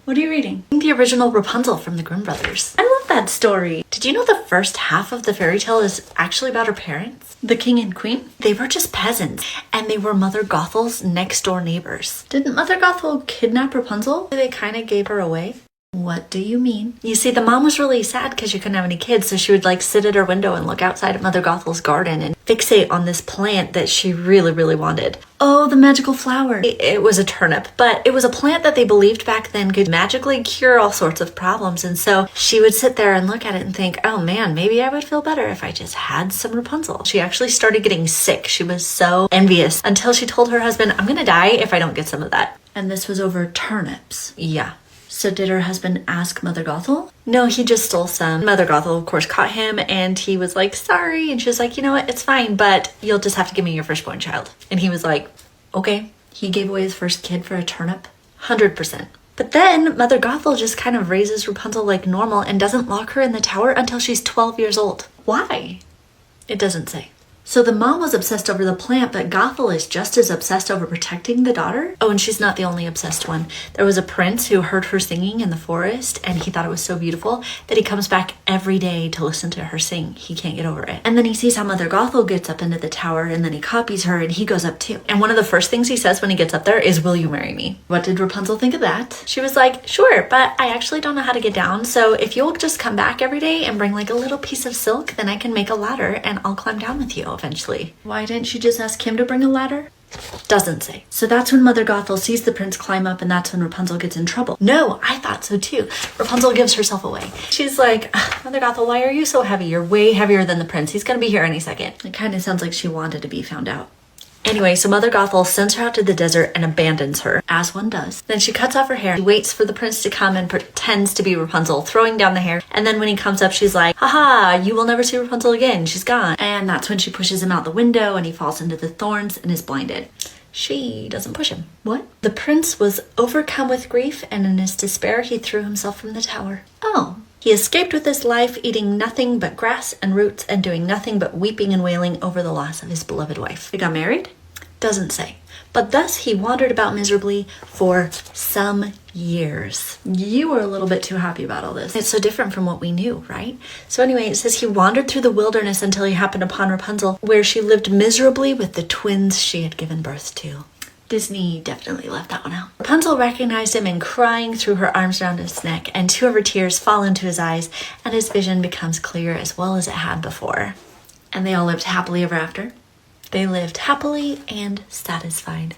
What are you reading? The original Rapunzel from the Grimm Brothers. I love that story. Did you know the first half of the fairy tale is actually about her parents? The king and queen? They were just peasants, and they were Mother Gothel's next door neighbors. Didn't Mother Gothel kidnap Rapunzel? They kind of gave her away. What do you mean? You see, the mom was really sad because she couldn't have any kids, so she would like sit at her window and look outside at Mother Gothel's garden and fixate on this plant that she really, really wanted. Oh, the magical flower. It was a turnip, but it was a plant that they believed back then could magically cure all sorts of problems. And so she would sit there and look at it and think, oh man, maybe I would feel better if I just had some Rapunzel. She actually started getting sick. She was so envious until she told her husband, I'm gonna die if I don't get some of that. And this was over turnips. Yeah. So did her husband ask Mother Gothel? No, he just stole some. Mother Gothel, of course, caught him and he was like, sorry. And she was like, you know what? It's fine, but you'll just have to give me your firstborn child. And he was like, okay. He gave away his first kid for a turnip. 100%. But then Mother Gothel just kind of raises Rapunzel like normal and doesn't lock her in the tower until she's 12 years old. Why? It doesn't say. So the mom was obsessed over the plant, but Gothel is just as obsessed over protecting the daughter. Oh, and she's not the only obsessed one. There was a prince who heard her singing in the forest, and he thought it was so beautiful that he comes back every day to listen to her sing. He can't get over it. And then he sees how Mother Gothel gets up into the tower, and then he copies her, and he goes up too. And one of the first things he says when he gets up there is, will you marry me? What did Rapunzel think of that? She was like, sure, but I actually don't know how to get down, so if you'll just come back every day and bring like a little piece of silk, then I can make a ladder, and I'll climb down with you eventually. Why didn't she just ask him to bring a ladder? Doesn't say. So that's when Mother Gothel sees the prince climb up, and that's when Rapunzel gets in trouble. No, I thought so too. Rapunzel gives herself away. She's like, Mother Gothel, why are you so heavy? You're way heavier than the prince. He's gonna be here any second. It kind of sounds like she wanted to be found out. Anyway, so Mother Gothel sends her out to the desert and abandons her, as one does. Then she cuts off her hair. She waits for the prince to come and pretends to be Rapunzel, throwing down the hair. And then when he comes up, she's like, haha, you will never see Rapunzel again. She's gone. And that's when she pushes him out the window and he falls into the thorns and is blinded. She doesn't push him. What? The prince was overcome with grief, and in his despair, he threw himself from the tower. Oh. He escaped with his life, eating nothing but grass and roots and doing nothing but weeping and wailing over the loss of his beloved wife. They got married? Doesn't say. But thus he wandered about miserably for some years. You were a little bit too happy about all this. It's so different from what we knew, right? So anyway, it says he wandered through the wilderness until he happened upon Rapunzel, where she lived miserably with the twins she had given birth to. Disney definitely left that one out. Rapunzel recognized him and crying threw her arms around his neck, and two of her tears fall into his eyes, and his vision becomes clear as well as it had before. And they all lived happily ever after. They lived happily and satisfied.